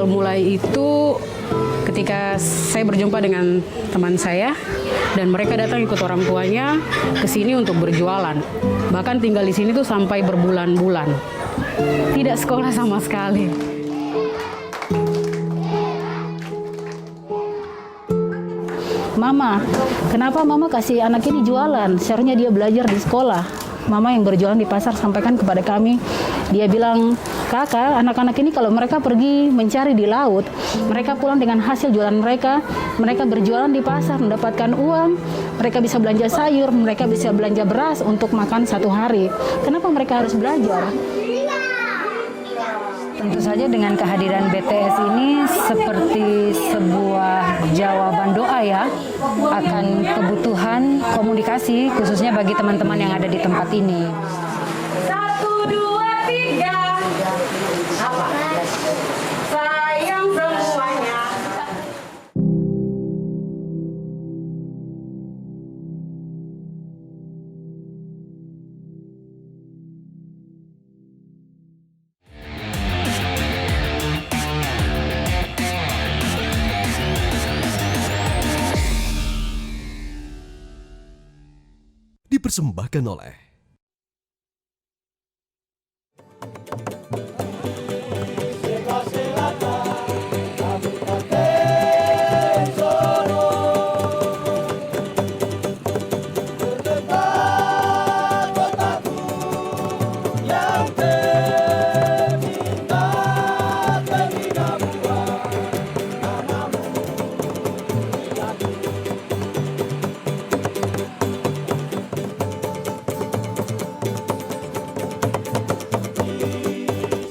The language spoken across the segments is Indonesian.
Awal mulai itu ketika saya berjumpa dengan teman saya dan mereka datang ikut orang tuanya ke sini untuk berjualan. Bahkan tinggal di sini tuh sampai berbulan-bulan. Tidak sekolah sama sekali. Mama, kenapa Mama kasih anak ini jualan? Seharusnya dia belajar di sekolah. Mama yang berjualan di pasar sampaikan kepada kami. Dia bilang, kakak, anak-anak ini kalau mereka pergi mencari di laut, mereka pulang dengan hasil jualan mereka berjualan di pasar, mendapatkan uang, mereka bisa belanja sayur, mereka bisa belanja beras untuk makan satu hari. Kenapa mereka harus belajar? Tentu saja dengan kehadiran BTS ini seperti sebuah jawaban doa ya akan kebutuhan komunikasi khususnya bagi teman-teman yang ada di tempat ini. 1, 2, 3. Apa? Sayang semuanya. Dipersembahkan oleh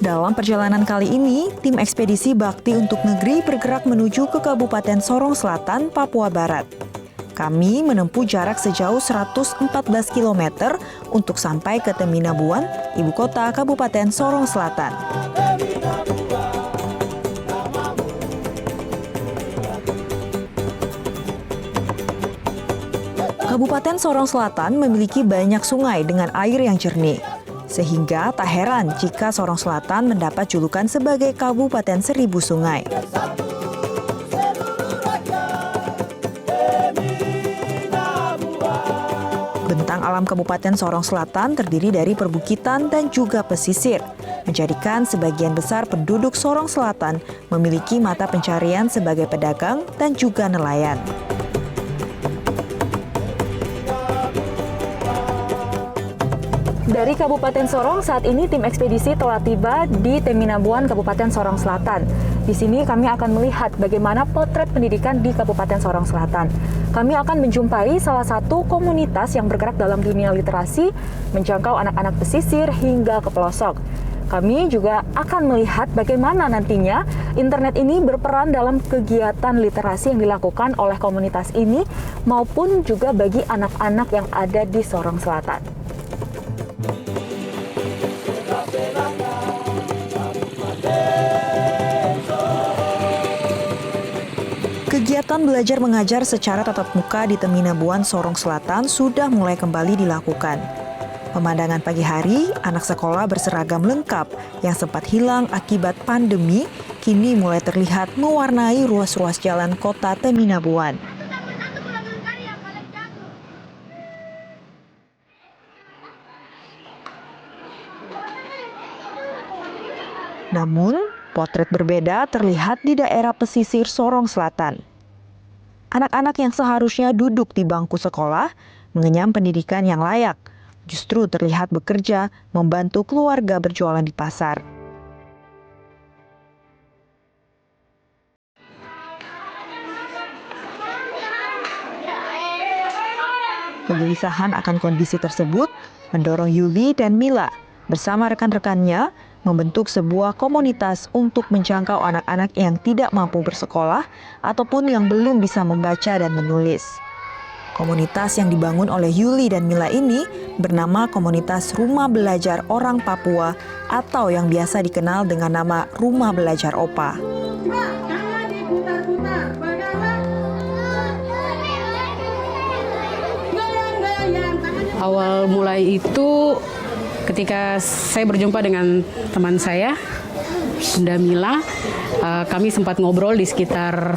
Dalam perjalanan kali ini, tim ekspedisi Bakti untuk Negeri bergerak menuju ke Kabupaten Sorong Selatan, Papua Barat. Kami menempuh jarak sejauh 114 km untuk sampai ke Teminabuan, ibu kota Kabupaten Sorong Selatan. Kabupaten Sorong Selatan memiliki banyak sungai dengan air yang jernih. Sehingga tak heran jika Sorong Selatan mendapat julukan sebagai Kabupaten Seribu Sungai. Bentang alam Kabupaten Sorong Selatan terdiri dari perbukitan dan juga pesisir, menjadikan sebagian besar penduduk Sorong Selatan memiliki mata pencarian sebagai pedagang dan juga nelayan. Dari Kabupaten Sorong, saat ini tim ekspedisi telah tiba di Teminabuan, Kabupaten Sorong Selatan. Di sini kami akan melihat bagaimana potret pendidikan di Kabupaten Sorong Selatan. Kami akan menjumpai salah satu komunitas yang bergerak dalam dunia literasi, menjangkau anak-anak pesisir hingga ke pelosok. Kami juga akan melihat bagaimana nantinya internet ini berperan dalam kegiatan literasi yang dilakukan oleh komunitas ini maupun juga bagi anak-anak yang ada di Sorong Selatan. Kegiatan belajar mengajar secara tatap muka di Teminabuan, Sorong Selatan sudah mulai kembali dilakukan. Pemandangan pagi hari, anak sekolah berseragam lengkap yang sempat hilang akibat pandemi, kini mulai terlihat mewarnai ruas-ruas jalan kota Teminabuan. Namun, potret berbeda terlihat di daerah pesisir Sorong Selatan. Anak-anak yang seharusnya duduk di bangku sekolah, mengenyam pendidikan yang layak, justru terlihat bekerja membantu keluarga berjualan di pasar. Kegelisahan akan kondisi tersebut mendorong Yuli dan Mila bersama rekan-rekannya membentuk sebuah komunitas untuk menjangkau anak-anak yang tidak mampu bersekolah ataupun yang belum bisa membaca dan menulis. Komunitas yang dibangun oleh Yuli dan Mila ini bernama Komunitas Rumah Belajar Orang Papua atau yang biasa dikenal dengan nama Rumah Belajar Opa. Awal mulai itu ketika saya berjumpa dengan teman saya Bunda Mila, kami sempat ngobrol di sekitar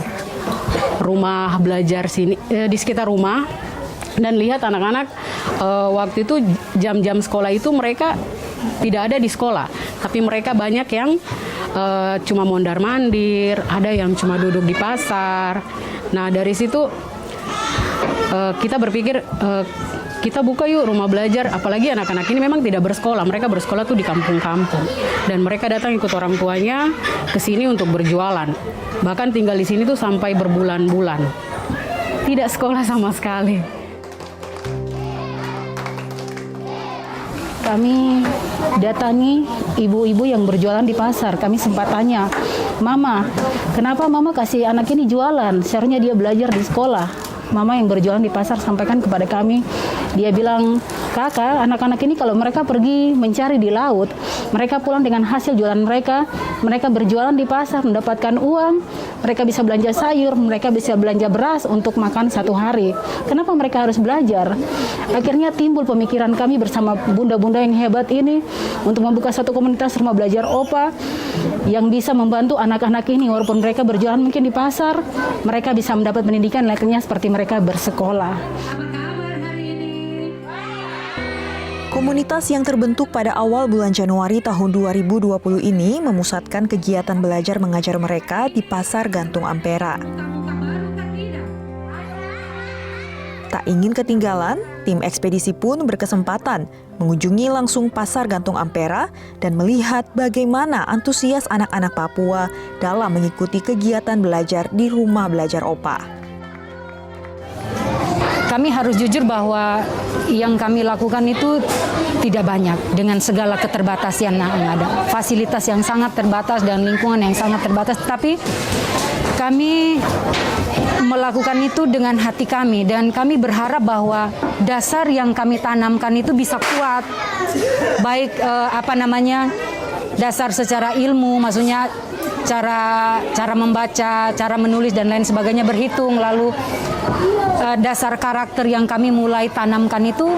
rumah belajar sini, di sekitar rumah, dan lihat anak-anak waktu itu jam-jam sekolah itu mereka tidak ada di sekolah, tapi mereka banyak yang cuma mondar-mandir, ada yang cuma duduk di pasar. Nah dari situ kita berpikir kita buka yuk rumah belajar, apalagi anak-anak ini memang tidak bersekolah, mereka bersekolah tuh di kampung-kampung, dan mereka datang ikut orang tuanya ke sini untuk berjualan, bahkan tinggal di sini tuh sampai berbulan-bulan, tidak sekolah sama sekali. Kami datangi ibu-ibu yang berjualan di pasar. Kami sempat tanya, Mama, kenapa Mama kasih anak ini jualan? Seharusnya dia belajar di sekolah. Mama yang berjualan di pasar sampaikan kepada kami, dia bilang, Kakak, anak-anak ini kalau mereka pergi mencari di laut, mereka pulang dengan hasil jualan mereka berjualan di pasar, mendapatkan uang, mereka bisa belanja sayur, mereka bisa belanja beras untuk makan satu hari. Kenapa mereka harus belajar? Akhirnya timbul pemikiran kami bersama bunda-bunda yang hebat ini untuk membuka satu komunitas rumah belajar OPA yang bisa membantu anak-anak ini, walaupun mereka berjualan mungkin di pasar, mereka bisa mendapat pendidikan layaknya seperti mereka bersekolah. Komunitas yang terbentuk pada awal bulan Januari tahun 2020 ini memusatkan kegiatan belajar mengajar mereka di Pasar Gantung Ampera. Tak ingin ketinggalan, tim ekspedisi pun berkesempatan mengunjungi langsung Pasar Gantung Ampera dan melihat bagaimana antusias anak-anak Papua dalam mengikuti kegiatan belajar di Rumah Belajar OPA. Kami harus jujur bahwa yang kami lakukan itu tidak banyak dengan segala keterbatasan yang ada. Fasilitas yang sangat terbatas dan lingkungan yang sangat terbatas, tapi kami melakukan itu dengan hati kami dan kami berharap bahwa dasar yang kami tanamkan itu bisa kuat. Baik dasar secara ilmu, maksudnya cara membaca, cara menulis dan lain sebagainya, berhitung, lalu dasar karakter yang kami mulai tanamkan itu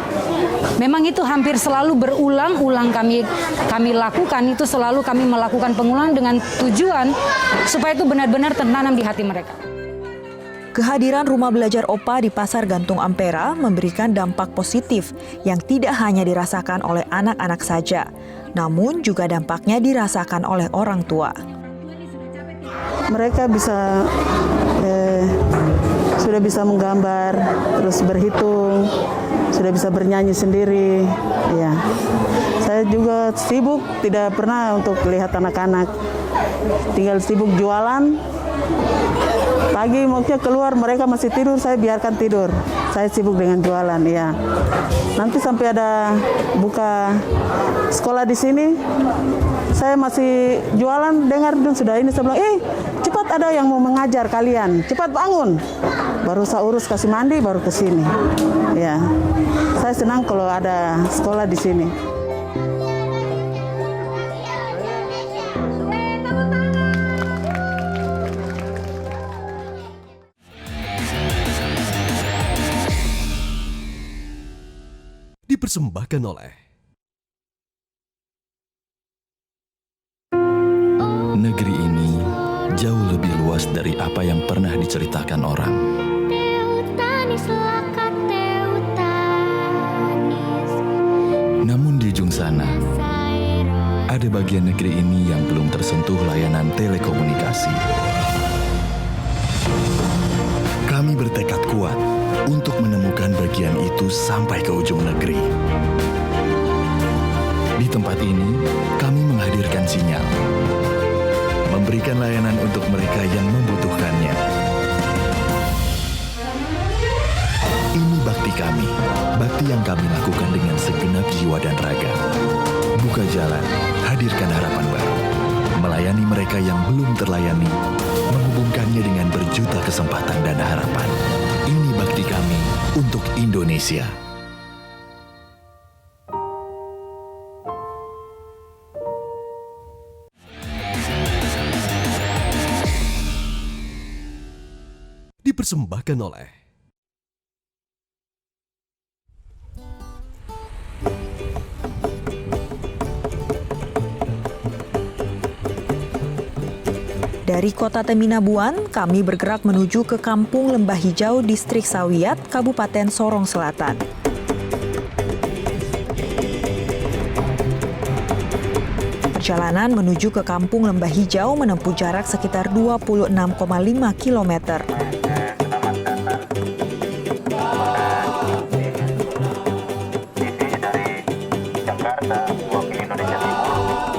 memang itu hampir selalu berulang-ulang kami lakukan, itu selalu kami melakukan pengulangan dengan tujuan supaya itu benar-benar tertanam di hati mereka. Kehadiran Rumah Belajar OPA di Pasar Gantung Ampera memberikan dampak positif yang tidak hanya dirasakan oleh anak-anak saja, namun juga dampaknya dirasakan oleh orang tua. Mereka sudah bisa menggambar, terus berhitung, sudah bisa bernyanyi sendiri. Ya, saya juga sibuk, tidak pernah untuk lihat anak-anak, tinggal sibuk jualan. Pagi maksudnya keluar, mereka masih tidur, saya biarkan tidur. Saya sibuk dengan jualan, ya. Nanti sampai ada buka sekolah di sini, saya masih jualan, dengar dan sudah ini, saya bilang, cepat ada yang mau mengajar kalian, cepat bangun. Baru saya urus kasih mandi, baru ke sini. Ya, saya senang kalau ada sekolah di sini. Dipersembahkan oleh negeri ini jauh lebih luas dari apa yang pernah diceritakan orang. Namun di ujung sana, ada bagian negeri ini yang belum tersentuh layanan telekomunikasi. Kami bertekad kuat untuk menemukan bagian itu sampai ke ujung negeri. Di tempat ini, kami menghadirkan sinyal, memberikan layanan untuk mereka yang membutuhkannya. Ini bakti kami, bakti yang kami lakukan dengan segenap jiwa dan raga. Buka jalan, hadirkan harapan baru, melayani mereka yang belum terlayani, menghubungkannya dengan berjuta kesempatan dan harapan. Ini bakti kami untuk Indonesia. Dipersembahkan oleh Dari kota Teminabuan, kami bergerak menuju ke Kampung Lembah Hijau, Distrik Sawiat, Kabupaten Sorong Selatan. Perjalanan menuju ke Kampung Lembah Hijau menempuh jarak sekitar 26,5 km.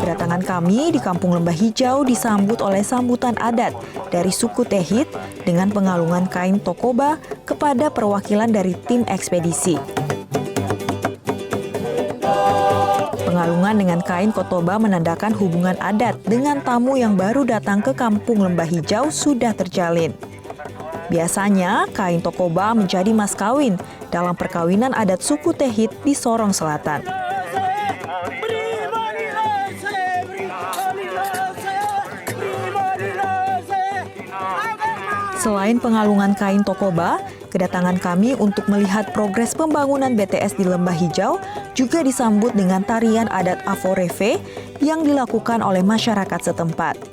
Kedatangan kami di Kampung Lembah Hijau disambut oleh sambutan adat dari suku Tehit dengan pengalungan kain tokoba kepada perwakilan dari tim ekspedisi. Pengalungan dengan kain kotoba menandakan hubungan adat dengan tamu yang baru datang ke Kampung Lembah Hijau sudah terjalin. Biasanya, kain tokoba menjadi mas kawin dalam perkawinan adat suku Tehit di Sorong Selatan. Selain pengalungan kain tokoba, kedatangan kami untuk melihat progres pembangunan BTS di Lembah Hijau juga disambut dengan tarian adat Aforeve yang dilakukan oleh masyarakat setempat.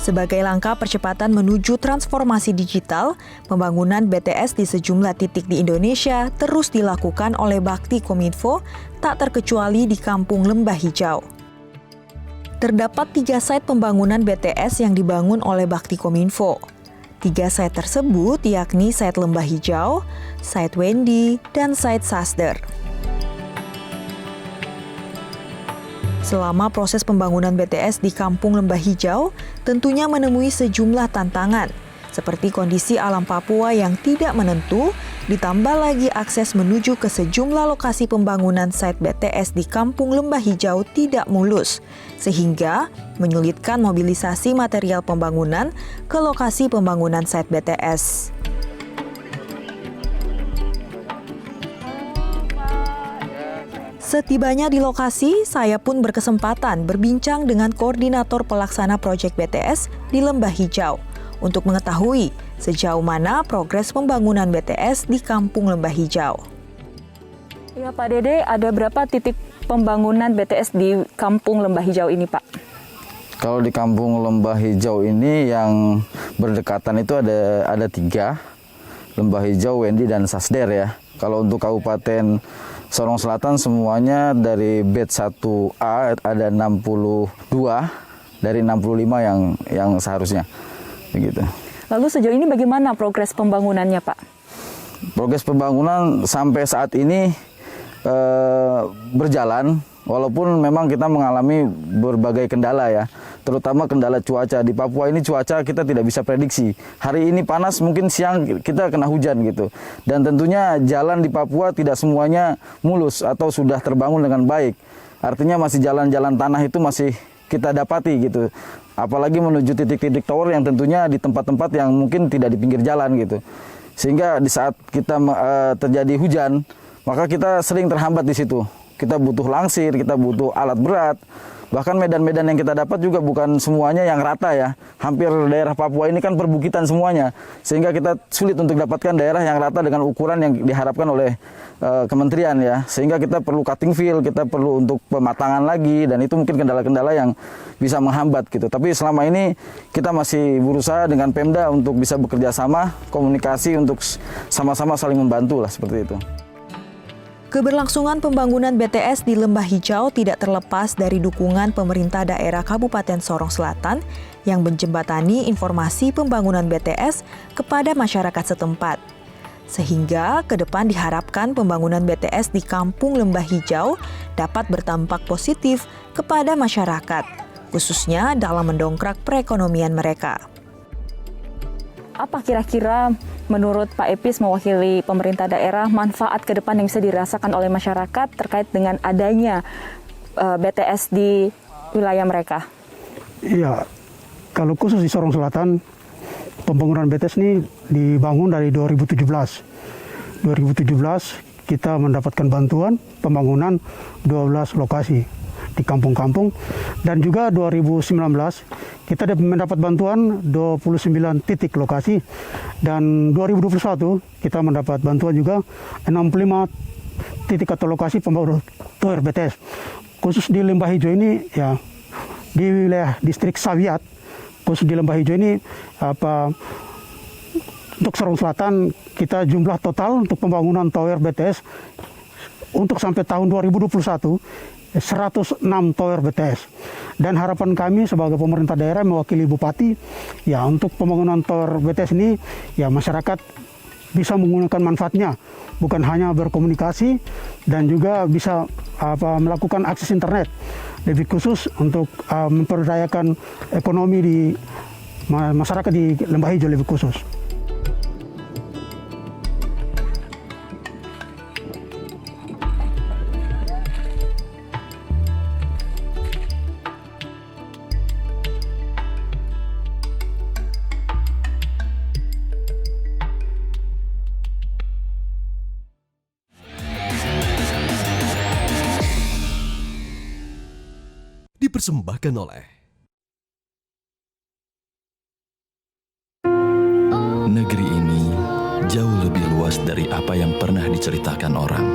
Sebagai langkah percepatan menuju transformasi digital, pembangunan BTS di sejumlah titik di Indonesia terus dilakukan oleh Bakti Kominfo, tak terkecuali di Kampung Lembah Hijau. Terdapat 3 site pembangunan BTS yang dibangun oleh Bakti Kominfo. 3 site tersebut yakni site Lembah Hijau, site Wendy, dan site Sasder. Selama proses pembangunan BTS di Kampung Lembah Hijau, tentunya menemui sejumlah tantangan, seperti kondisi alam Papua yang tidak menentu, ditambah lagi akses menuju ke sejumlah lokasi pembangunan site BTS di Kampung Lembah Hijau tidak mulus, sehingga menyulitkan mobilisasi material pembangunan ke lokasi pembangunan site BTS. Setibanya di lokasi, saya pun berkesempatan berbincang dengan koordinator pelaksana proyek BTS di Lembah Hijau untuk mengetahui sejauh mana progres pembangunan BTS di Kampung Lembah Hijau. Ya Pak Dede, ada berapa titik pembangunan BTS di Kampung Lembah Hijau ini Pak? Kalau di Kampung Lembah Hijau ini yang berdekatan itu ada 3, Lembah Hijau, Wendy, dan Sasder ya. Kalau untuk Kabupaten Sorong Selatan semuanya dari BET 1A ada 62 dari 65 yang seharusnya begitu. Lalu sejauh ini bagaimana progres pembangunannya Pak? Progres pembangunan sampai saat ini berjalan, walaupun memang kita mengalami berbagai kendala ya, terutama kendala cuaca. Di Papua ini cuaca kita tidak bisa prediksi. Hari ini panas, mungkin siang kita kena hujan gitu. Dan tentunya jalan di Papua tidak semuanya mulus atau sudah terbangun dengan baik. Artinya masih jalan-jalan tanah itu masih kita dapati gitu. Apalagi menuju titik-titik tower yang tentunya di tempat-tempat yang mungkin tidak di pinggir jalan gitu. Sehingga di saat kita terjadi hujan, maka kita sering terhambat di situ. Kita butuh langsir, kita butuh alat berat. Bahkan medan-medan yang kita dapat juga bukan semuanya yang rata ya. Hampir daerah Papua ini kan perbukitan semuanya. Sehingga kita sulit untuk dapatkan daerah yang rata dengan ukuran yang diharapkan oleh kementerian ya. Sehingga kita perlu cutting field, kita perlu untuk pematangan lagi. Dan itu mungkin kendala-kendala yang bisa menghambat gitu. Tapi selama ini kita masih berusaha dengan Pemda untuk bisa bekerja sama, komunikasi untuk sama-sama saling membantu lah seperti itu. Keberlangsungan pembangunan BTS di Lembah Hijau tidak terlepas dari dukungan pemerintah daerah Kabupaten Sorong Selatan yang menjembatani informasi pembangunan BTS kepada masyarakat setempat. Sehingga ke depan diharapkan pembangunan BTS di Kampung Lembah Hijau dapat berdampak positif kepada masyarakat, khususnya dalam mendongkrak perekonomian mereka. Apa kira-kira menurut Pak Epis mewakili pemerintah daerah manfaat ke depan yang bisa dirasakan oleh masyarakat terkait dengan adanya BTS di wilayah mereka? Iya, kalau khusus di Sorong Selatan, pembangunan BTS ini dibangun dari 2017. 2017 kita mendapatkan bantuan pembangunan 12 lokasi di kampung-kampung, dan juga 2019 kita mendapat bantuan 29 titik lokasi, dan 2021 kita mendapat bantuan juga 65 titik atau lokasi pembangunan tower BTS. Khusus di Lembah Hijau ini ya, di wilayah distrik Sawiat, khusus di Lembah Hijau ini untuk Sorong Selatan kita jumlah total untuk pembangunan tower BTS untuk sampai tahun 2021 106 tower BTS. Dan harapan kami sebagai pemerintah daerah mewakili Bupati, ya untuk pembangunan tower BTS ini, ya masyarakat bisa menggunakan manfaatnya, bukan hanya berkomunikasi dan juga bisa melakukan akses internet, lebih khusus untuk memperdayakan ekonomi di masyarakat di Lembah Hijau lebih khusus. Dipersembahkan oleh negeri ini jauh lebih luas dari apa yang pernah diceritakan orang.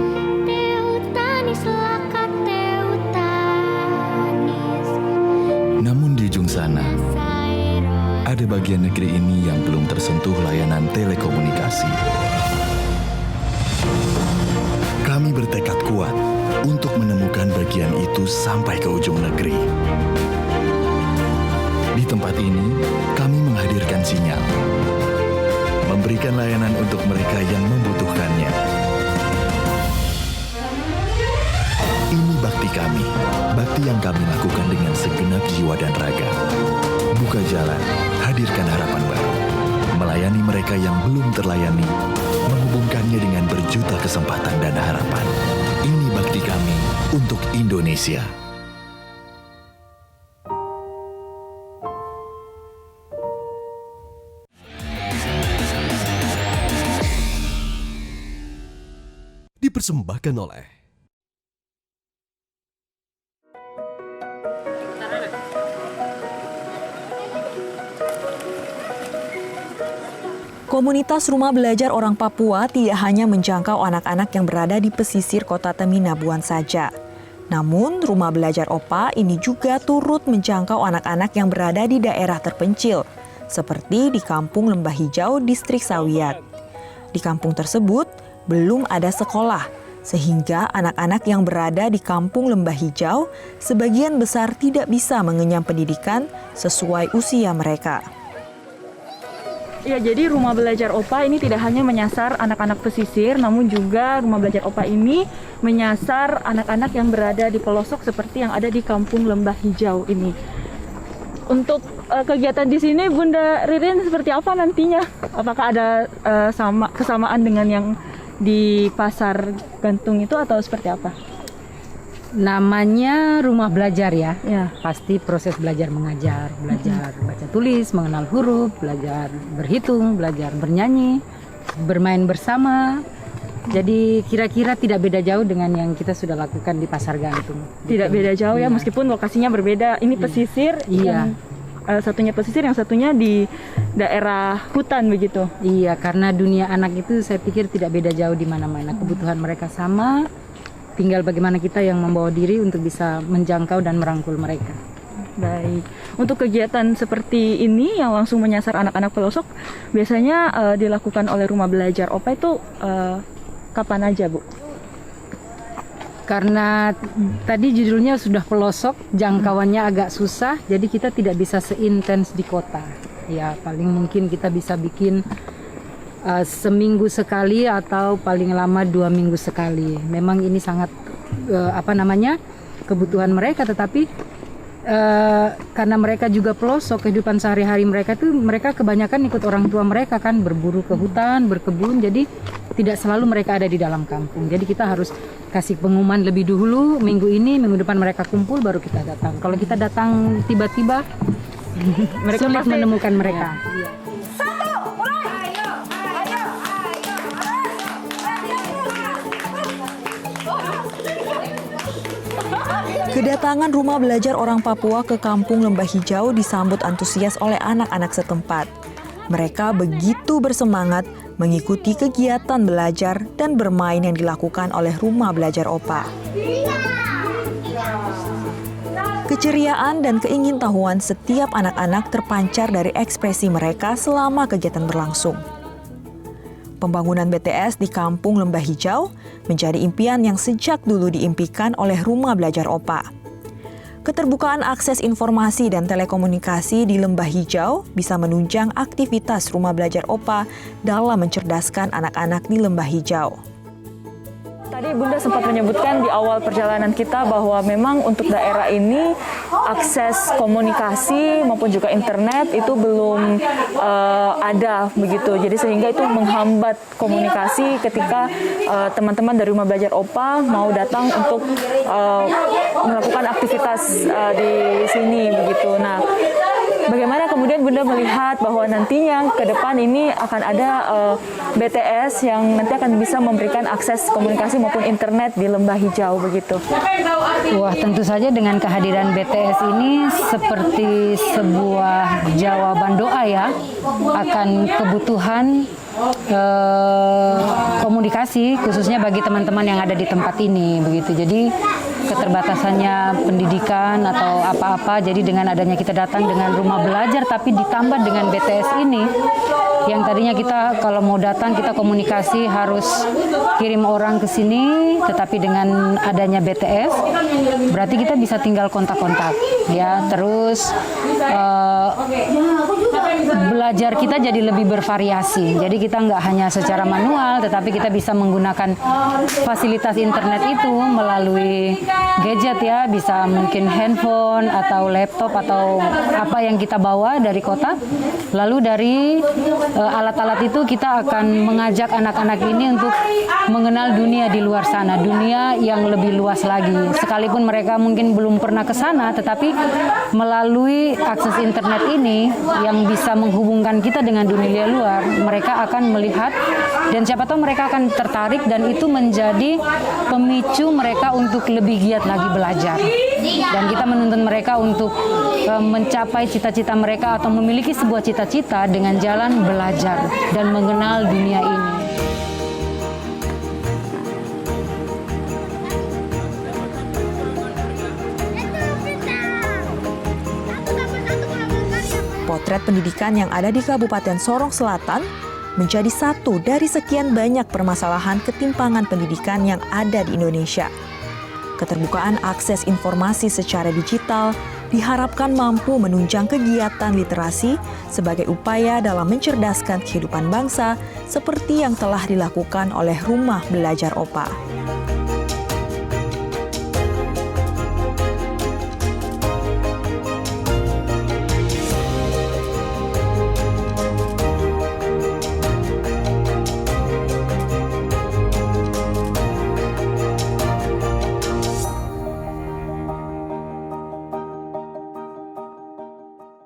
Namun di ujung sana, ada bagian negeri ini yang belum tersentuh layanan telekomunikasi. Kami bertekad kuat untuk menemukan bagian itu sampai ke ujung negeri. Di tempat ini, kami menghadirkan sinyal, memberikan layanan untuk mereka yang membutuhkannya. Ini bakti kami, bakti yang kami lakukan dengan segenap jiwa dan raga. Buka jalan, hadirkan harapan baru, melayani mereka yang belum terlayani, menghubungkannya dengan berjuta kesempatan dan harapan. Ini bakti kami untuk Indonesia. dipersembahkan oleh Komunitas Rumah Belajar Orang Papua tidak hanya menjangkau anak-anak yang berada di pesisir kota Teminabuan saja. Namun, Rumah Belajar OPA ini juga turut menjangkau anak-anak yang berada di daerah terpencil, seperti di Kampung Lembah Hijau, Distrik Sawiat. Di kampung tersebut, belum ada sekolah, sehingga anak-anak yang berada di Kampung Lembah Hijau sebagian besar tidak bisa mengenyam pendidikan sesuai usia mereka. Ya, jadi Rumah Belajar OPA ini tidak hanya menyasar anak-anak pesisir, namun juga Rumah Belajar OPA ini menyasar anak-anak yang berada di pelosok seperti yang ada di Kampung Lembah Hijau ini. Untuk kegiatan di sini, Bunda Ririn seperti apa nantinya? Apakah ada kesamaan dengan yang di Pasar Gantung itu atau seperti apa? Namanya rumah belajar ya. Ya. Pasti proses belajar mengajar, belajar baca tulis, mengenal huruf, belajar berhitung, belajar bernyanyi, bermain bersama. Jadi kira-kira tidak beda jauh dengan yang kita sudah lakukan di Pasar Gantung. Tidak beda jauh ya, meskipun lokasinya berbeda. Ini pesisir, yang satunya pesisir, yang satunya di daerah hutan begitu. Iya, karena dunia anak itu saya pikir tidak beda jauh di mana-mana. Kebutuhan mereka sama. Tinggal bagaimana kita yang membawa diri untuk bisa menjangkau dan merangkul mereka. Baik. Untuk kegiatan seperti ini yang langsung menyasar anak-anak pelosok, biasanya dilakukan oleh Rumah Belajar OPA itu kapan aja, Bu? Karena tadi judulnya sudah pelosok, jangkauannya agak susah, jadi kita tidak bisa seintens di kota. Ya, paling mungkin kita bisa bikin seminggu sekali atau paling lama 2 minggu sekali. Memang ini sangat kebutuhan mereka, tetapi karena mereka juga pelosok, kehidupan sehari-hari mereka tuh mereka kebanyakan ikut orang tua mereka kan, berburu ke hutan, berkebun, jadi tidak selalu mereka ada di dalam kampung. Jadi kita harus kasih pengumuman lebih dulu, minggu ini, minggu depan mereka kumpul baru kita datang. Kalau kita datang tiba-tiba mereka sulit menemukan mereka. Kedatangan rumah belajar orang Papua ke Kampung Lembah Hijau disambut antusias oleh anak-anak setempat. Mereka begitu bersemangat mengikuti kegiatan belajar dan bermain yang dilakukan oleh rumah belajar OPA. Keceriaan dan keingintahuan setiap anak-anak terpancar dari ekspresi mereka selama kegiatan berlangsung. Pembangunan BTS di Kampung Lembah Hijau menjadi impian yang sejak dulu diimpikan oleh rumah belajar OPA. Keterbukaan akses informasi dan telekomunikasi di Lembah Hijau bisa menunjang aktivitas rumah belajar OPA dalam mencerdaskan anak-anak di Lembah Hijau. Tadi Bunda sempat menyebutkan di awal perjalanan kita bahwa memang untuk daerah ini akses komunikasi maupun juga internet itu belum ada begitu. Jadi sehingga itu menghambat komunikasi ketika teman-teman dari rumah belajar OPA mau datang untuk melakukan aktivitas di sini begitu. Nah, bagaimana kemudian Bunda melihat bahwa nantinya ke depan ini akan ada BTS yang nanti akan bisa memberikan akses komunikasi maupun internet di Lembah Hijau begitu? Wah, tentu saja dengan kehadiran BTS ini seperti sebuah jawaban doa ya akan kebutuhan komunikasi khususnya bagi teman-teman yang ada di tempat ini begitu. Jadi keterbatasannya pendidikan atau apa-apa, jadi dengan adanya kita datang dengan rumah belajar tapi ditambah dengan BTS ini yang tadinya kita kalau mau datang kita komunikasi harus kirim orang ke sini, tetapi dengan adanya BTS berarti kita bisa tinggal kontak-kontak ya. Terus belajar kita jadi lebih bervariasi, jadi kita nggak hanya secara manual tetapi kita bisa menggunakan fasilitas internet itu melalui gadget ya, bisa mungkin handphone atau laptop atau apa yang kita bawa dari kota. Lalu dari alat-alat itu kita akan mengajak anak-anak ini untuk mengenal dunia di luar sana, dunia yang lebih luas lagi. Sekalipun mereka mungkin belum pernah ke sana, tetapi melalui akses internet ini yang bisa menghubungkan kita dengan dunia luar, mereka akan melihat dan siapa tahu mereka akan tertarik dan itu menjadi pemicu mereka untuk lebih giat lagi belajar. Dan kita menuntun mereka untuk mencapai cita-cita mereka atau memiliki sebuah cita-cita dengan jalan belajar dan mengenal dunia ini. Potret pendidikan yang ada di Kabupaten Sorong Selatan menjadi satu dari sekian banyak permasalahan ketimpangan pendidikan yang ada di Indonesia. Keterbukaan akses informasi secara digital diharapkan mampu menunjang kegiatan literasi sebagai upaya dalam mencerdaskan kehidupan bangsa seperti yang telah dilakukan oleh Rumah Belajar OPA.